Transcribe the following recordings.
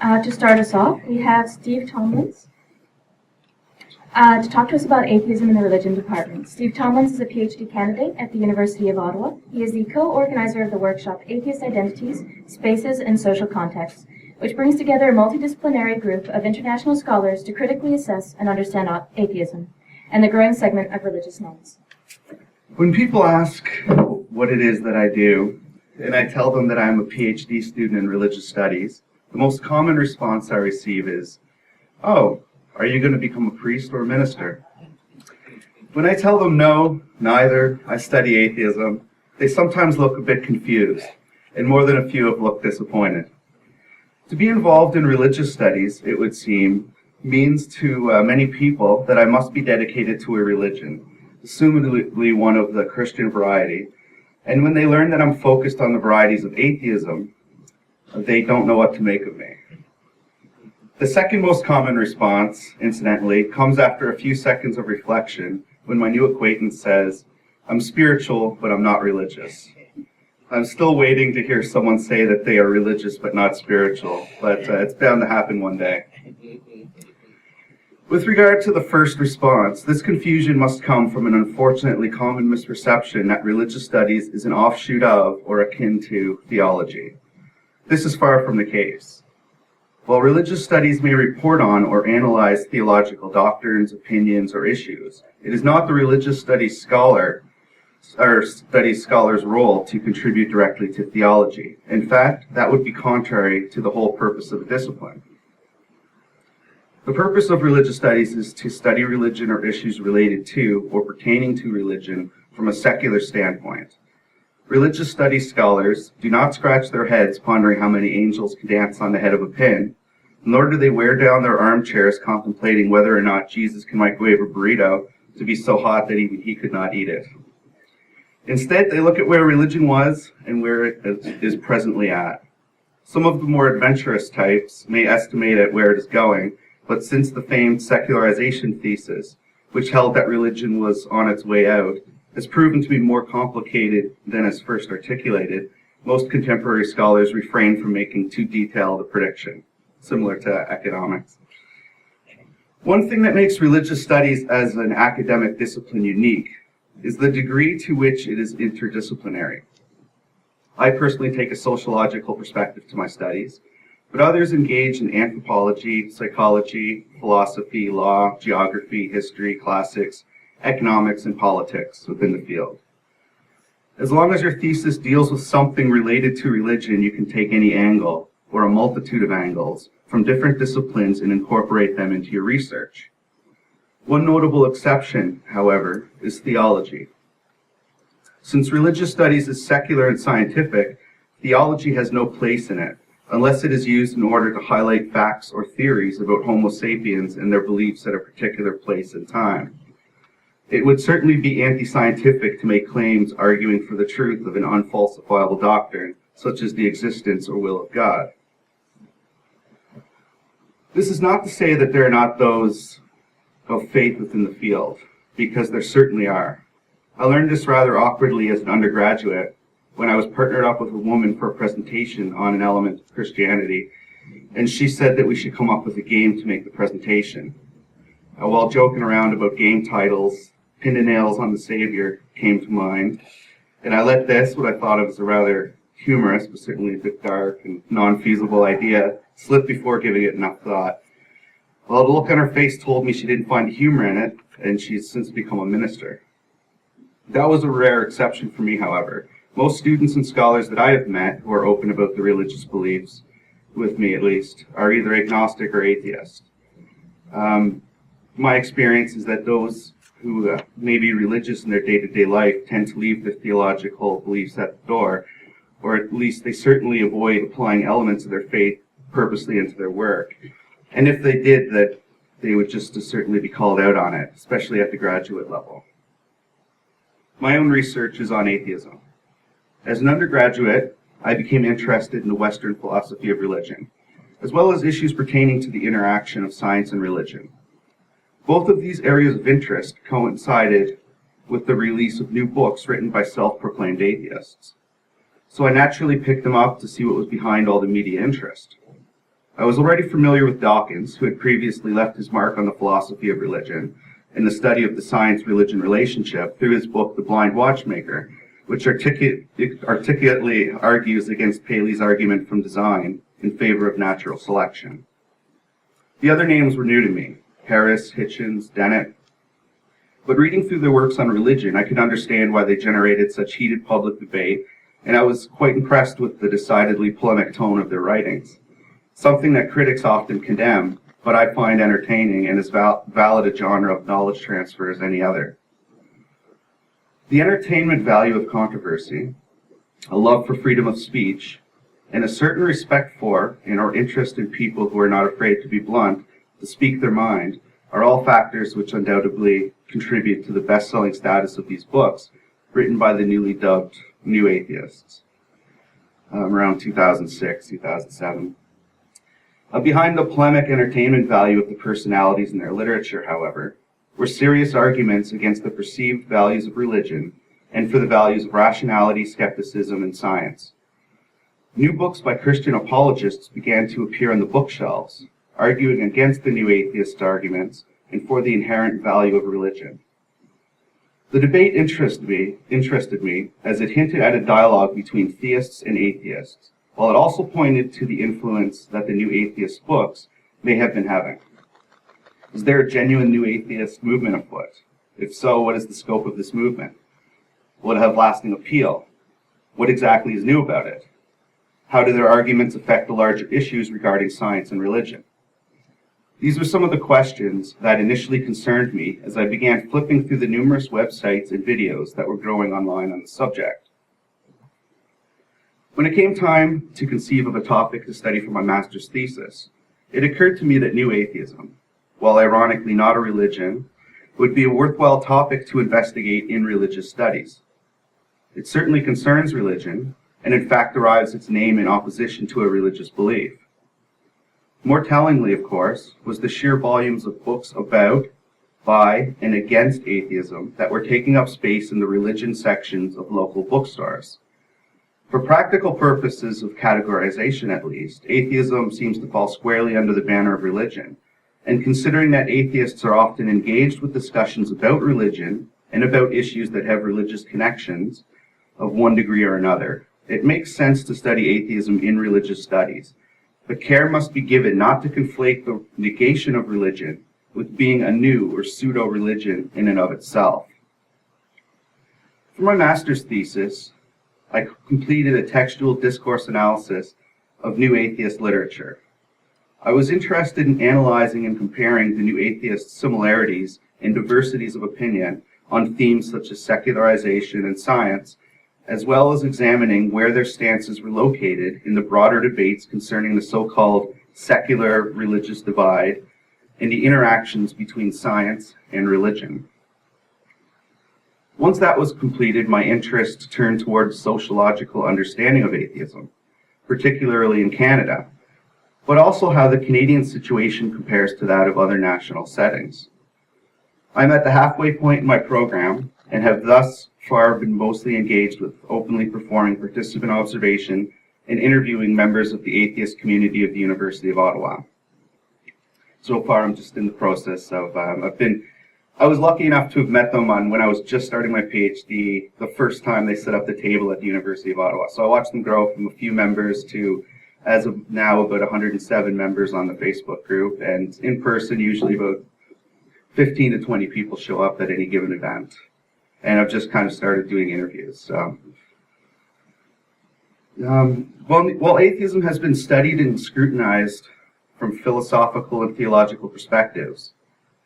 To start us off, we have Steve Tomlins to talk to us about atheism in the religion department. Steve Tomlins is a PhD candidate at the University of Ottawa. He is the co-organizer of the workshop Atheist Identities, Spaces, and Social Contexts, which brings together a multidisciplinary group of international scholars to critically assess and understand atheism and the growing segment of religious nones. When people ask what it is that I do, and I tell them that I'm a PhD student in religious studies, the most common response I receive is, "Oh, are you going to become a priest or a minister?" When I tell them no, neither, I study atheism, they sometimes look a bit confused, and more than a few have looked disappointed. To be involved in religious studies, it would seem, means to many people that I must be dedicated to a religion, assumedly one of the Christian variety, and when they learn that I'm focused on the varieties of atheism, they don't know what to make of me. The second most common response, incidentally, comes after a few seconds of reflection when my new acquaintance says, "I'm spiritual, but I'm not religious." I'm still waiting to hear someone say that they are religious but not spiritual, but it's bound to happen one day. With regard to the first response, this confusion must come from an unfortunately common misperception that religious studies is an offshoot of or akin to theology. This is far from the case. While religious studies may report on or analyze theological doctrines, opinions, or issues, it is not the religious studies scholar's role to contribute directly to theology. In fact, that would be contrary to the whole purpose of the discipline. The purpose of religious studies is to study religion or issues related to or pertaining to religion from a secular standpoint. Religious studies scholars do not scratch their heads pondering how many angels can dance on the head of a pin, nor do they wear down their armchairs contemplating whether or not Jesus can microwave a burrito to be so hot that even he could not eat it. Instead, they look at where religion was and where it is presently at. Some of the more adventurous types may estimate at where it is going, but since the famed secularization thesis, which held that religion was on its way out, has proven to be more complicated than as first articulated, most contemporary scholars refrain from making too detailed a prediction, similar to economics. One thing that makes religious studies as an academic discipline unique is the degree to which it is interdisciplinary. I personally take a sociological perspective to my studies, but others engage in anthropology, psychology, philosophy, law, geography, history, classics, economics, and politics within the field. As long as your thesis deals with something related to religion, you can take any angle, or a multitude of angles, from different disciplines and incorporate them into your research. One notable exception, however, is theology. Since religious studies is secular and scientific, theology has no place in it, unless it is used in order to highlight facts or theories about Homo sapiens and their beliefs at a particular place and time. It would certainly be anti-scientific to make claims arguing for the truth of an unfalsifiable doctrine, such as the existence or will of God. This is not to say that there are not those of faith within the field, because there certainly are. I learned this rather awkwardly as an undergraduate when I was partnered up with a woman for a presentation on an element of Christianity, and she said that we should come up with a game to make the presentation. While joking around about game titles, Pin and Nails on the Savior came to mind, and I let this, what I thought of as a rather humorous, but certainly a bit dark and non-feasible idea, slip before giving it enough thought. Well, the look on her face told me she didn't find humor in it, and she's since become a minister. That was a rare exception for me, however. Most students and scholars that I have met who are open about their religious beliefs, with me at least, are either agnostic or atheist. My experience is that those who may be religious in their day-to-day life tend to leave their theological beliefs at the door, or at least they certainly avoid applying elements of their faith purposely into their work. And if they did, that they would just as certainly be called out on it, especially at the graduate level. My own research is on atheism. As an undergraduate, I became interested in the Western philosophy of religion, as well as issues pertaining to the interaction of science and religion. Both of these areas of interest coincided with the release of new books written by self-proclaimed atheists. So I naturally picked them up to see what was behind all the media interest. I was already familiar with Dawkins, who had previously left his mark on the philosophy of religion and the study of the science-religion relationship through his book, The Blind Watchmaker, which articulately argues against Paley's argument from design in favor of natural selection. The other names were new to me: Harris, Hitchens, Dennett. But reading through their works on religion, I could understand why they generated such heated public debate, and I was quite impressed with the decidedly polemic tone of their writings. Something that critics often condemn, but I find entertaining and as valid a genre of knowledge transfer as any other. The entertainment value of controversy, a love for freedom of speech, and a certain respect for or interest in people who are not afraid to be blunt, to speak their mind, are all factors which undoubtedly contribute to the best-selling status of these books, written by the newly dubbed New Atheists, around 2006, 2007. Behind the polemic entertainment value of the personalities in their literature, however, were serious arguments against the perceived values of religion and for the values of rationality, skepticism, and science. New books by Christian apologists began to appear on the bookshelves, arguing against the New Atheist arguments and for the inherent value of religion. The debate interested me as it hinted at a dialogue between theists and atheists, while it also pointed to the influence that the New Atheist books may have been having. Is there a genuine New Atheist movement afoot? If so, what is the scope of this movement? Will it have lasting appeal? What exactly is new about it? How do their arguments affect the larger issues regarding science and religion? These were some of the questions that initially concerned me as I began flipping through the numerous websites and videos that were growing online on the subject. When it came time to conceive of a topic to study for my master's thesis, it occurred to me that New Atheism, while ironically not a religion, would be a worthwhile topic to investigate in religious studies. It certainly concerns religion, and in fact derives its name in opposition to a religious belief. More tellingly, of course, was the sheer volumes of books about, by, and against atheism that were taking up space in the religion sections of local bookstores. For practical purposes of categorization at least, atheism seems to fall squarely under the banner of religion, and considering that atheists are often engaged with discussions about religion and about issues that have religious connections of one degree or another, it makes sense to study atheism in religious studies. But care must be given not to conflate the negation of religion with being a new or pseudo-religion in and of itself. For my master's thesis, I completed a textual discourse analysis of New Atheist literature. I was interested in analyzing and comparing the New Atheist similarities and diversities of opinion on themes such as secularization and science, as well as examining where their stances were located in the broader debates concerning the so-called secular religious divide and the interactions between science and religion. Once that was completed, my interest turned towards sociological understanding of atheism, particularly in Canada, but also how the Canadian situation compares to that of other national settings. I'm at the halfway point in my program and have thus far been mostly engaged with openly performing participant observation and interviewing members of the atheist community of the University of Ottawa. So far, I'm just in the process of, I was lucky enough to have met them when I was just starting my PhD, the first time they set up the table at the University of Ottawa. So I watched them grow from a few members to, as of now, about 107 members on the Facebook group, and in person, usually about 15 to 20 people show up at any given event. And I've just kind of started doing interviews. While atheism has been studied and scrutinized from philosophical and theological perspectives,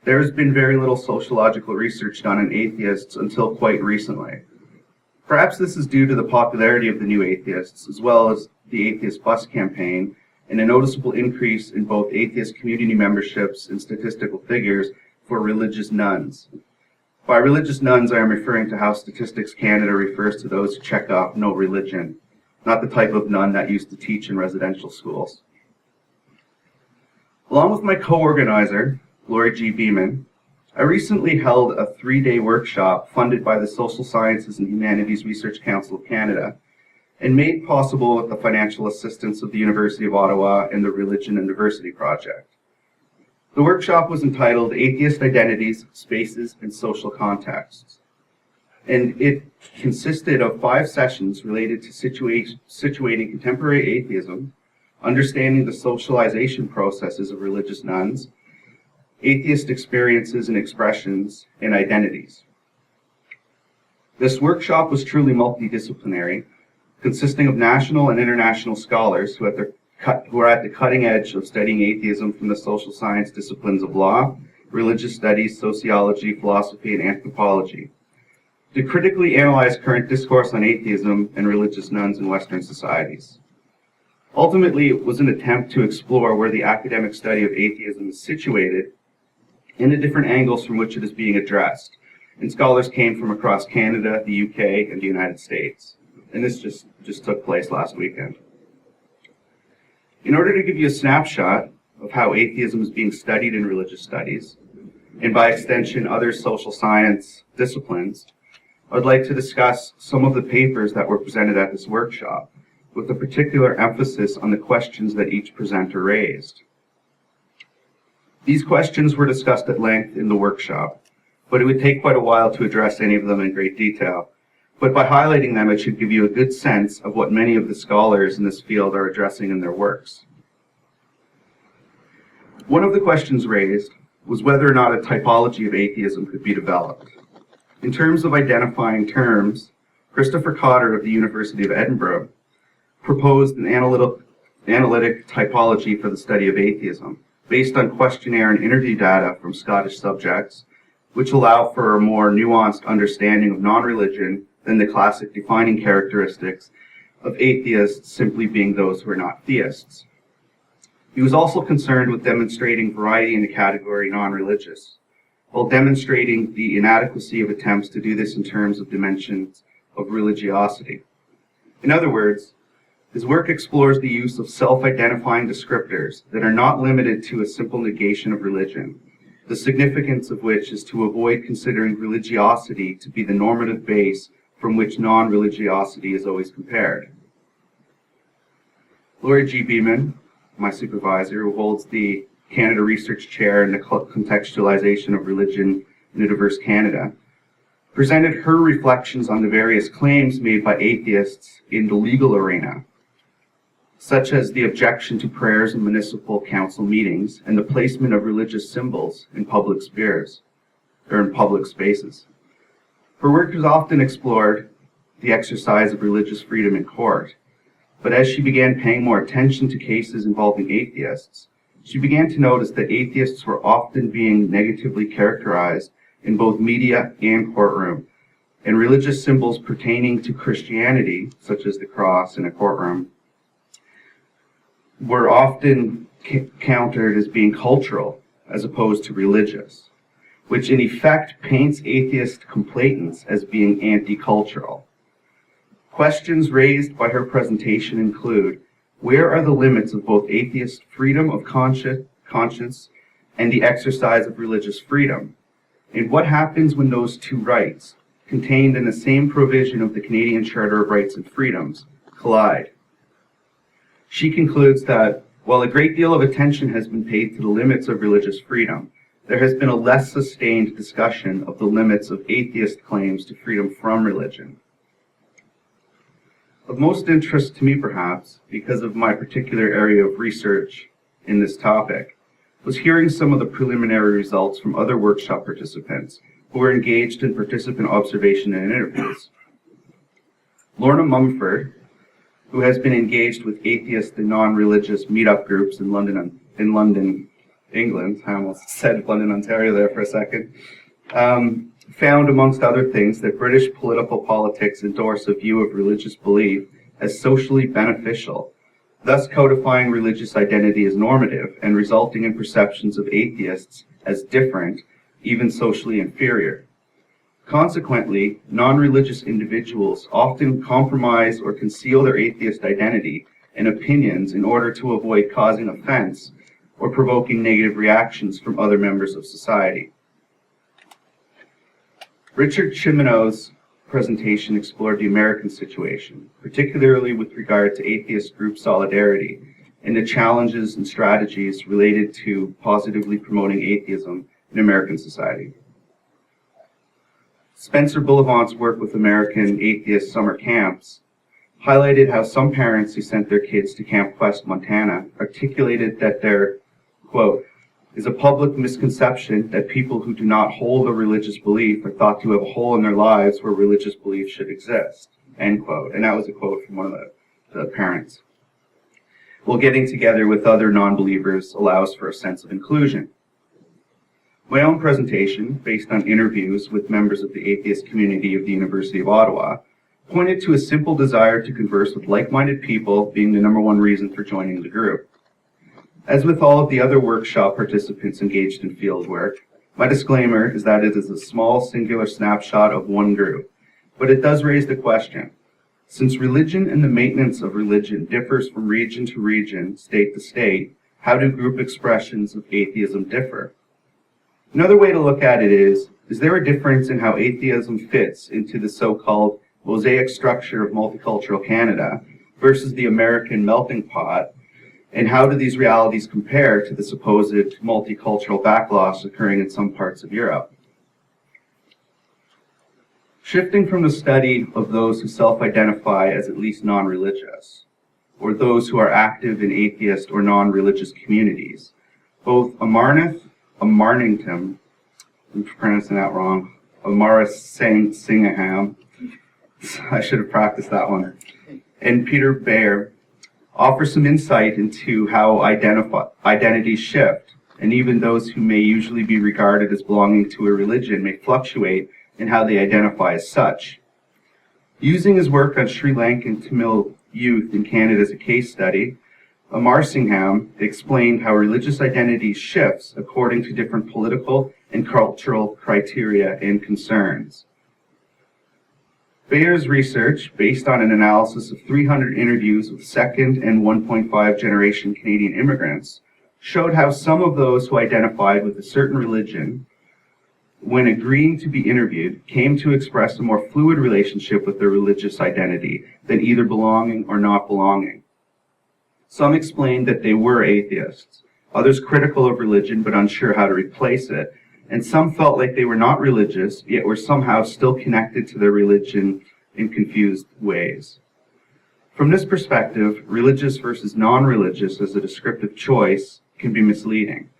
there has been very little sociological research done on atheists until quite recently. Perhaps this is due to the popularity of the New Atheists, as well as the Atheist Bus campaign, and a noticeable increase in both atheist community memberships and statistical figures for religious nuns. By religious nuns, I am referring to how Statistics Canada refers to those who check off no religion, not the type of nun that used to teach in residential schools. Along with my co-organizer, Lori G. Beaman, I recently held a 3-day workshop funded by the Social Sciences and Humanities Research Council of Canada, and made possible with the financial assistance of the University of Ottawa and the Religion and Diversity Project. The workshop was entitled Atheist Identities, Spaces, and Social Contexts, and it consisted of 5 sessions related to situating contemporary atheism, understanding the socialization processes of religious nuns, atheist experiences and expressions, and identities. This workshop was truly multidisciplinary, consisting of national and international scholars who are at the cutting edge of studying atheism from the social science disciplines of law, religious studies, sociology, philosophy, and anthropology, to critically analyze current discourse on atheism and religious nuns in Western societies. Ultimately, it was an attempt to explore where the academic study of atheism is situated and the different angles from which it is being addressed. And scholars came from across Canada, the UK, and the United States. And this just took place last weekend. In order to give you a snapshot of how atheism is being studied in religious studies, and by extension other social science disciplines, I would like to discuss some of the papers that were presented at this workshop, with a particular emphasis on the questions that each presenter raised. These questions were discussed at length in the workshop, but it would take quite a while to address any of them in great detail. But by highlighting them, it should give you a good sense of what many of the scholars in this field are addressing in their works. One of the questions raised was whether or not a typology of atheism could be developed. In terms of identifying terms, Christopher Cotter of the University of Edinburgh proposed an analytic typology for the study of atheism, based on questionnaire and interview data from Scottish subjects, which allow for a more nuanced understanding of non-religion than the classic defining characteristics of atheists simply being those who are not theists. He was also concerned with demonstrating variety in the category non-religious, while demonstrating the inadequacy of attempts to do this in terms of dimensions of religiosity. In other words, his work explores the use of self-identifying descriptors that are not limited to a simple negation of religion, the significance of which is to avoid considering religiosity to be the normative base from which non-religiosity is always compared. Laurie G. Beaman, my supervisor, who holds the Canada Research Chair in the Contextualization of Religion in a Diverse Canada, presented her reflections on the various claims made by atheists in the legal arena, such as the objection to prayers in municipal council meetings and the placement of religious symbols in public spheres, or in public spaces. Her work has often explored the exercise of religious freedom in court, but as she began paying more attention to cases involving atheists, she began to notice that atheists were often being negatively characterized in both media and courtroom, and religious symbols pertaining to Christianity, such as the cross in a courtroom, were often countered as being cultural as opposed to religious, which in effect paints atheist complainants as being anti-cultural. Questions raised by her presentation include: where are the limits of both atheist freedom of conscience and the exercise of religious freedom? And what happens when those two rights, contained in the same provision of the Canadian Charter of Rights and Freedoms, collide? She concludes that while a great deal of attention has been paid to the limits of religious freedom, there has been a less sustained discussion of the limits of atheist claims to freedom from religion. Of most interest to me, perhaps, because of my particular area of research in this topic, was hearing some of the preliminary results from other workshop participants who were engaged in participant observation and interviews. Lorna Mumford, who has been engaged with atheist and non-religious meetup groups in London, England, I almost said London, Ontario there for a second, found, amongst other things, that British political politics endorse a view of religious belief as socially beneficial, thus codifying religious identity as normative and resulting in perceptions of atheists as different, even socially inferior. Consequently, non-religious individuals often compromise or conceal their atheist identity and opinions in order to avoid causing offense or provoking negative reactions from other members of society. Richard Chimenow's presentation explored the American situation, particularly with regard to atheist group solidarity and the challenges and strategies related to positively promoting atheism in American society. Spencer Bullivant's work with American atheist summer camps highlighted how some parents who sent their kids to Camp Quest, Montana, articulated that there, quote, is a public misconception that people who do not hold a religious belief are thought to have a hole in their lives where religious belief should exist, end quote. And that was a quote from one of the parents. Well, getting together with other non-believers allows for a sense of inclusion. My own presentation, based on interviews with members of the atheist community of the University of Ottawa, pointed to a simple desire to converse with like-minded people being the number one reason for joining the group. As with all of the other workshop participants engaged in field work, my disclaimer is that it is a small singular snapshot of one group, but it does raise the question. Since religion and the maintenance of religion differs from region to region, state to state, how do group expressions of atheism differ? Another way to look at it is there a difference in how atheism fits into the so-called mosaic structure of multicultural Canada versus the American melting pot? And how do these realities compare to the supposed multicultural backlash occurring in some parts of Europe? Shifting from the study of those who self-identify as at least non-religious, or those who are active in atheist or non-religious communities, both Amarnath, I'm pronouncing that wrong, Singham, I should have practiced that one, and Peter Baer offer some insight into how identities shift, and even those who may usually be regarded as belonging to a religion may fluctuate in how they identify as such. Using his work on Sri Lankan Tamil youth in Canada as a case study, Amar Singham explained how religious identity shifts according to different political and cultural criteria and concerns. Bayer's research, based on an analysis of 300 interviews with second and 1.5 generation Canadian immigrants, showed how some of those who identified with a certain religion, when agreeing to be interviewed, came to express a more fluid relationship with their religious identity than either belonging or not belonging. Some explained that they were atheists, others critical of religion but unsure how to replace it, and some felt like they were not religious, yet were somehow still connected to their religion in confused ways. From this perspective, religious versus non-religious as a descriptive choice can be misleading.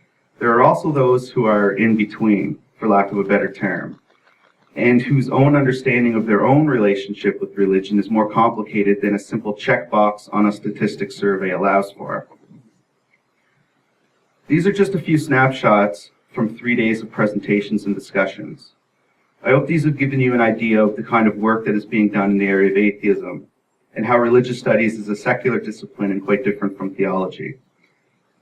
There are also those who are in between, for lack of a better term, and whose own understanding of their own relationship with religion is more complicated than a simple checkbox on a statistics survey allows for. These are just a few snapshots from 3 days of presentations and discussions. I hope these have given you an idea of the kind of work that is being done in the area of atheism and how religious studies is a secular discipline and quite different from theology.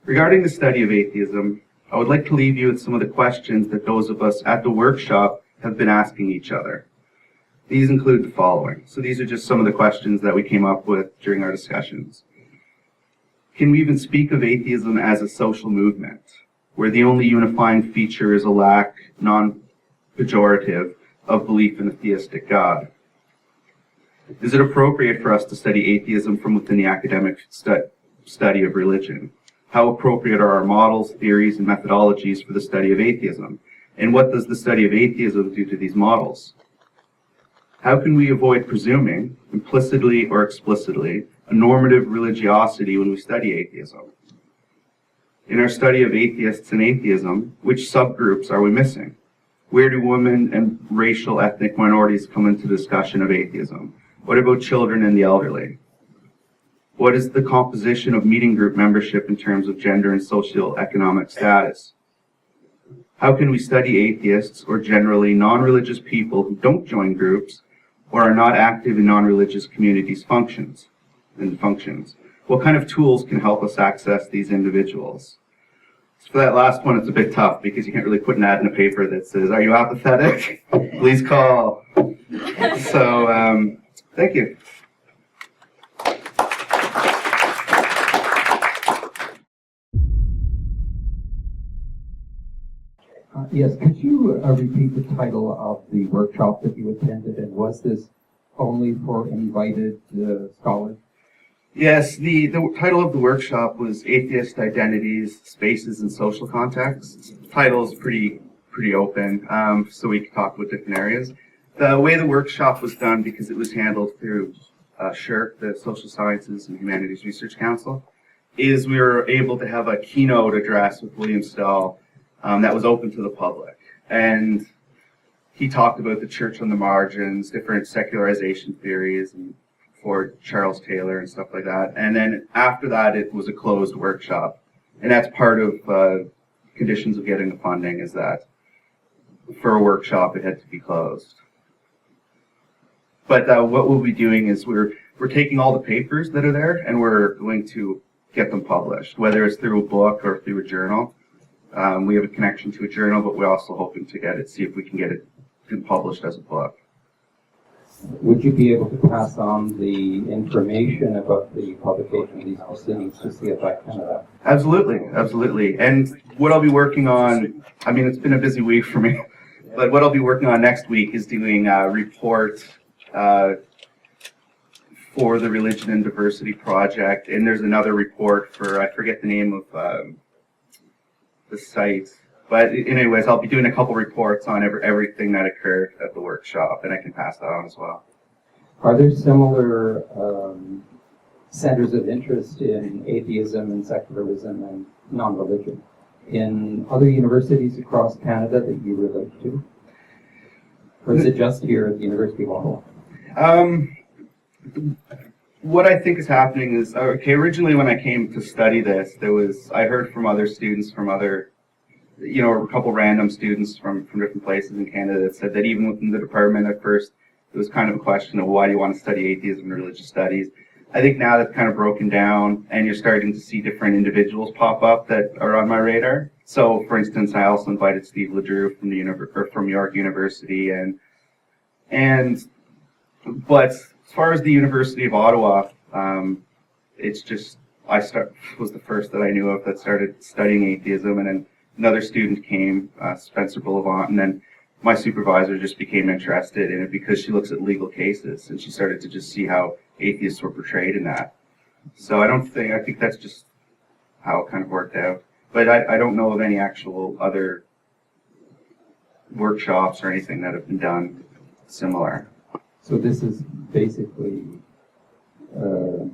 Regarding the study of atheism, I would like to leave you with some of the questions that those of us at the workshop have been asking each other. These include the following. So these are just some of the questions that we came up with during our discussions. Can we even speak of atheism as a social movement, where the only unifying feature is a lack, non-pejorative, of belief in a theistic God? Is it appropriate for us to study atheism from within the academic study of religion? How appropriate are our models, theories, and methodologies for the study of atheism? And what does the study of atheism do to these models? How can we avoid presuming, implicitly or explicitly, a normative religiosity when we study atheism? In our study of atheists and atheism, which subgroups are we missing? Where do women and racial ethnic minorities come into discussion of atheism? What about children and the elderly? What is the composition of meeting group membership in terms of gender and socioeconomic status? How can we study atheists or generally non-religious people who don't join groups or are not active in non-religious communities' functions? What kind of tools can help us access these individuals? So for that last one, it's a bit tough because you can't really put an ad in a paper that says, "Are you apathetic? Please call." So, thank you. Yes, could you repeat the title of the workshop that you attended, and was this only for invited scholars? Yes, the title of the workshop was Atheist Identities, Spaces, and Social Contexts. The title is pretty open, so we could talk about different areas. The way the workshop was done, because it was handled through SSHRC, the Social Sciences and Humanities Research Council, is we were able to have a keynote address with William Stahl that was open to the public. And he talked about the church on the margins, different secularization theories, and for Charles Taylor and stuff like that. And then after that, it was a closed workshop. And that's part of conditions of getting the funding, is that for a workshop, it had to be closed. But what we'll be doing is we're taking all the papers that are there, and we're going to get them published, whether it's through a book or through a journal. We have a connection to a journal, but we're also hoping to see if we can get it published as a book. Would you be able to pass on the information about the publication of these proceedings to see if I can? Absolutely. And what I'll be working on, I mean, it's been a busy week for me, but what I'll be working on next week is doing a report for the Religion and Diversity Project, and there's another report for, I forget the name of the site. But anyways, I'll be doing a couple reports on everything that occurred at the workshop, and I can pass that on as well. Are there similar centers of interest in atheism and secularism and non-religion in other universities across Canada that you relate to? Or is it just here at the University of Ottawa? What I think is happening is, originally when I came to study this, I heard from other students from other, a couple random students from different places in Canada that said that even within the department at first, it was kind of a question of why do you want to study atheism and religious studies. I think now that's kind of broken down, and you're starting to see different individuals pop up that are on my radar. So, for instance, I also invited Steve LeDrew from York University, but as far as the University of Ottawa, it's just was the first that I knew of that started studying atheism, and then another student came, Spencer Bullivant, and then my supervisor just became interested in it because she looks at legal cases, and she started to just see how atheists were portrayed in that. So I think that's just how it kind of worked out. But I don't know of any actual other workshops or anything that have been done similar. So this is basically the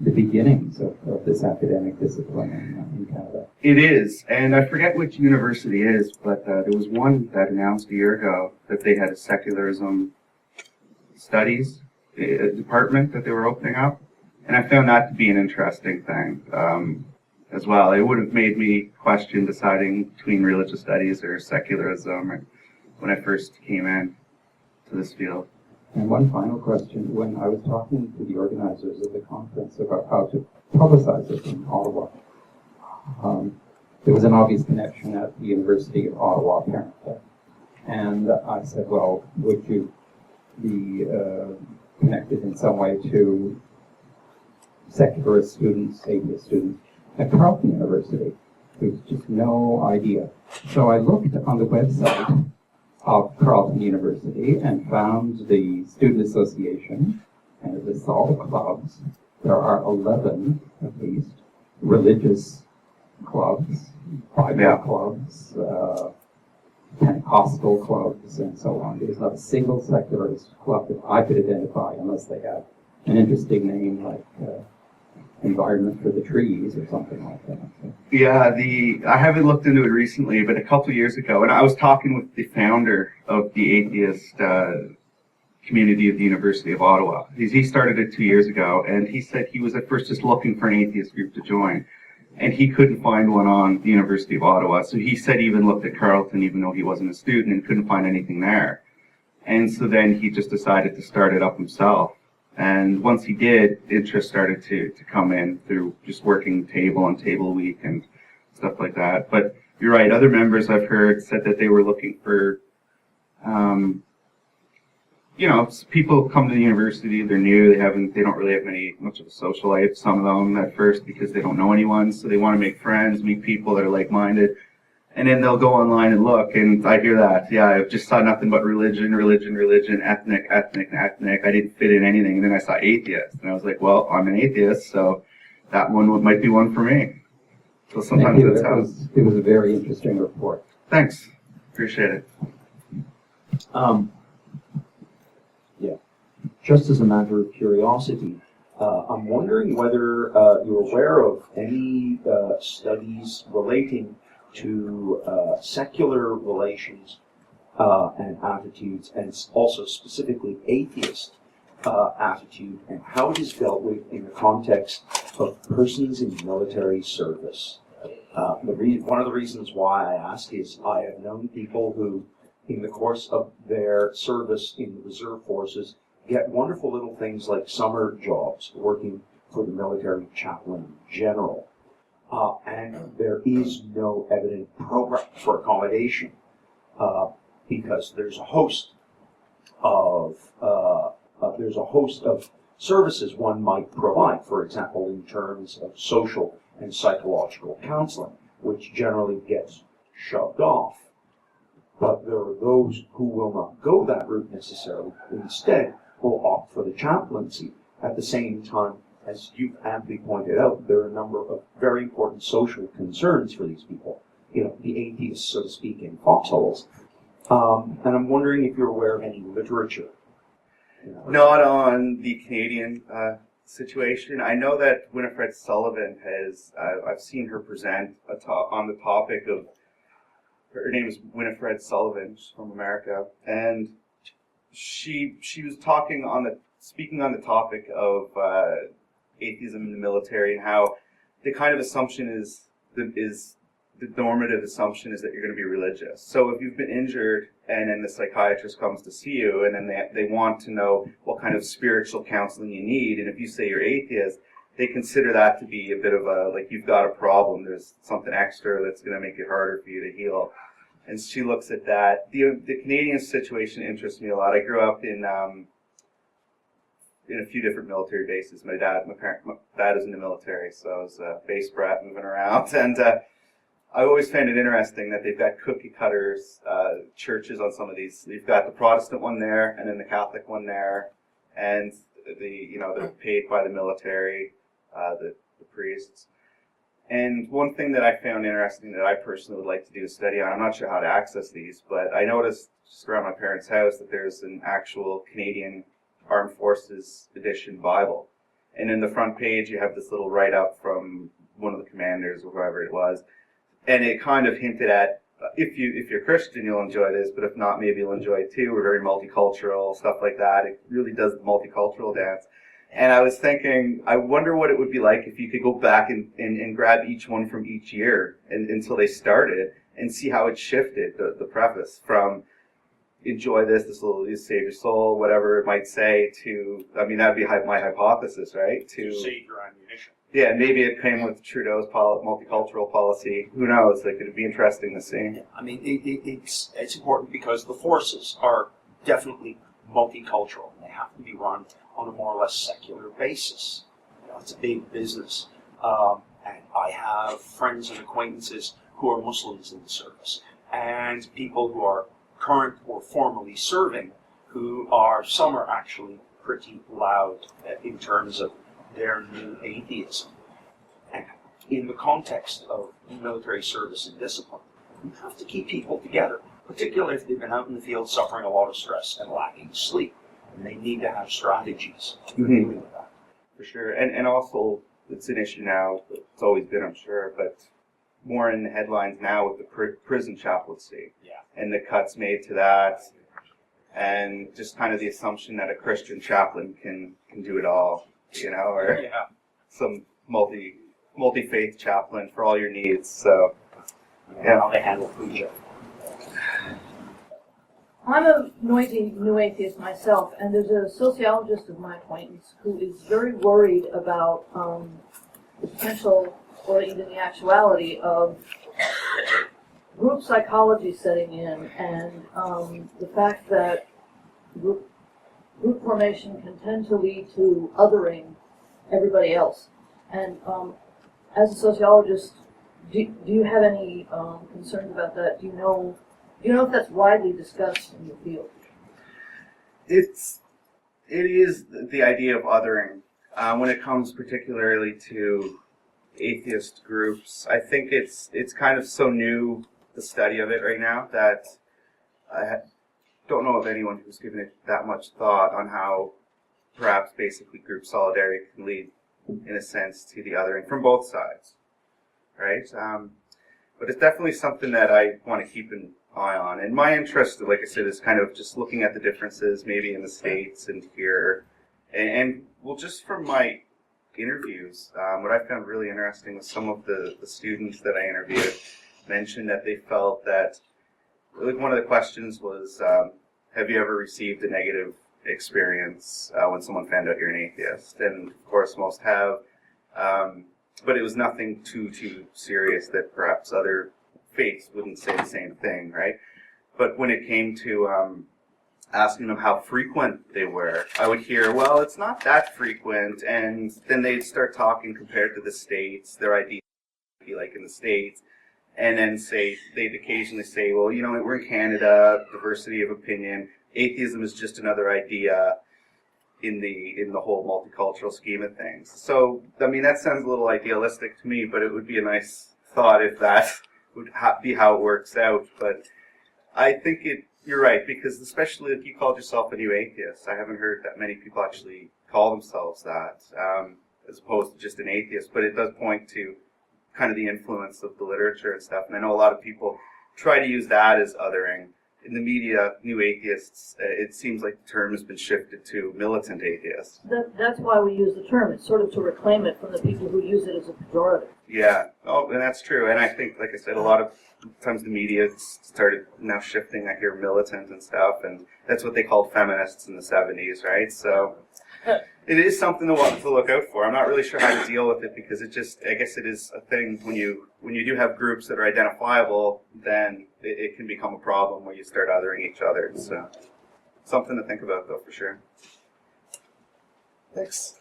beginnings of this academic discipline in Canada. It is, and I forget which university it is, but there was one that announced a year ago that they had a secularism studies department that they were opening up, and I found that to be an interesting thing as well. It would have made me question deciding between religious studies or secularism when I first came in to this field. And one final question. When I was talking to the organizers of the conference about how to publicize it in Ottawa, there was an obvious connection at the University of Ottawa, apparently. And I said, well, would you be connected in some way to secularist students, atheist students at Carleton University? There's just no idea. So I looked on the website of Carleton University and found the Student Association, and it lists all the clubs. There are 11, at least, religious clubs, Bible clubs, Pentecostal clubs, and so on. There's not a single secularist club that I could identify unless they have an interesting name like Environment for the Trees or something like that. Yeah, I haven't looked into it recently, but a couple of years ago, and I was talking with the founder of the atheist community of the University of Ottawa. He started it 2 years ago, and he said he was at first just looking for an atheist group to join, and he couldn't find one on the University of Ottawa. So he said he even looked at Carleton, even though he wasn't a student, and couldn't find anything there. And so then he just decided to start it up himself. And once he did, interest started to come in through just working table on table week and stuff like that. But you're right, other members I've heard said that they were looking for, people come to the university, they're new, they don't really have much of a social life, some of them at first, because they don't know anyone, so they want to make friends, meet people that are like-minded. And then they'll go online and look, and I hear that. Yeah, I just saw nothing but religion, ethnic. I didn't fit in anything. And then I saw atheist, and I was like, well, I'm an atheist, so that one might be one for me. So sometimes that's how. It was a very interesting report. Thanks. Appreciate it. Yeah. Just as a matter of curiosity, I'm wondering whether you're aware of any studies relating to secular relations and attitudes, and also specifically atheist attitude, and how it is dealt with in the context of persons in military service. One of the reasons why I ask is I have known people who, in the course of their service in the reserve forces, get wonderful little things like summer jobs working for the military chaplain general. And there is no evident program for accommodation because there's a host of services one might provide, for example, in terms of social and psychological counseling, which generally gets shoved off. But there are those who will not go that route necessarily. Instead, will opt for the chaplaincy. At the same time, as you've amply pointed out, there are a number of very important social concerns for these people. You know, the atheists, so to speak, in foxholes. And I'm wondering if you're aware of any literature. Not on the Canadian situation. I know that Winifred Sullivan has, I've seen her present on the topic of, her name is Winifred Sullivan, she's from America, and she was speaking on the topic of atheism in the military, and how the kind of assumption is the normative assumption is that you're going to be religious. So if you've been injured and then the psychiatrist comes to see you and then they want to know what kind of spiritual counseling you need, and if you say you're atheist, they consider that to be a bit of a, like, you've got a problem, there's something extra that's going to make it harder for you to heal. And she looks at that. The Canadian situation interests me a lot. I grew up in a few different military bases. My dad is in the military, so I was a base brat moving around. And I always found it interesting that they've got cookie cutters churches on some of these. You've got the Protestant one there, and then the Catholic one there, and they're paid by the military, the priests. And one thing that I found interesting that I personally would like to do a study on, I'm not sure how to access these, but I noticed just around my parents' house that there's an actual Canadian Armed Forces edition Bible. And in the front page, you have this little write-up from one of the commanders or whoever it was. And it kind of hinted at, if you're Christian, you'll enjoy this, but if not, maybe you'll enjoy it too. We're very multicultural, stuff like that. It really does the multicultural dance. And I was thinking, I wonder what it would be like if you could go back and grab each one from each year until they started and see how it shifted, the preface, from enjoy this will save your soul, whatever it might say, to, I mean, that'd be my hypothesis, right? To save your ammunition. Yeah, maybe it came with Trudeau's multicultural policy. Who knows? Like, it'd be interesting to see. I mean, it's important because the forces are definitely multicultural. They have to be run on a more or less secular basis. It's a big business. And I have friends and acquaintances who are Muslims in the service, and people who are current or formerly serving, some are actually pretty loud in terms of their new atheism. And in the context of military service and discipline, you have to keep people together, particularly if they've been out in the field suffering a lot of stress and lacking sleep. And they need to have strategies for dealing with that. For sure. And also, it's an issue now, it's always been, I'm sure, but more in the headlines now with the prison chaplaincy. Yeah. And the cuts made to that, and just kind of the assumption that a Christian chaplain can do it all, or some multi-faith chaplain for all your needs. So, yeah. How they handle Puja. I'm a new atheist myself, and there's a sociologist of my acquaintance who is very worried about the potential, or even the actuality, of group psychology setting in, and the fact that group formation can tend to lead to othering everybody else. And as a sociologist, do you have any concerns about that? Do you know if that's widely discussed in the field? It is the idea of othering when it comes particularly to atheist groups. I think it's kind of so new, the study of it right now, that I don't know of anyone who's given it that much thought on how perhaps basically group solidarity can lead, in a sense, to the othering from both sides, right? But it's definitely something that I want to keep an eye on. And my interest, like I said, is kind of just looking at the differences maybe in the States and here. And well, just from my interviews, what I found really interesting was some of the students that I interviewed mentioned that they felt that, like, one of the questions was, have you ever received a negative experience when someone found out you're an atheist? And of course most have, but it was nothing too serious that perhaps other faiths wouldn't say the same thing, right? But when it came to asking them how frequent they were, I would hear, well, it's not that frequent, and then they'd start talking compared to the States, their ideas would be like in the States, and then they'd occasionally say, well, you know, we're in Canada, diversity of opinion, atheism is just another idea in the whole multicultural scheme of things. So, I mean, that sounds a little idealistic to me, but it would be a nice thought if that would be how it works out. But I think you're right, because especially if you called yourself a new atheist, I haven't heard that many people actually call themselves that, as opposed to just an atheist. But it does point to kind of the influence of the literature and stuff. And I know a lot of people try to use that as othering. In the media, new atheists, it seems like the term has been shifted to militant atheists. That's why we use the term. It's sort of to reclaim it from the people who use it as a pejorative. Yeah, oh, and that's true. And I think, like I said, a lot of times the media started now shifting. I hear militant and stuff, and that's what they called feminists in the 70s, right? So it is something to look out for. I'm not really sure how to deal with it, because it just, I guess it is a thing when you do have groups that are identifiable, then it can become a problem where you start othering each other. So something to think about, though, for sure. Thanks.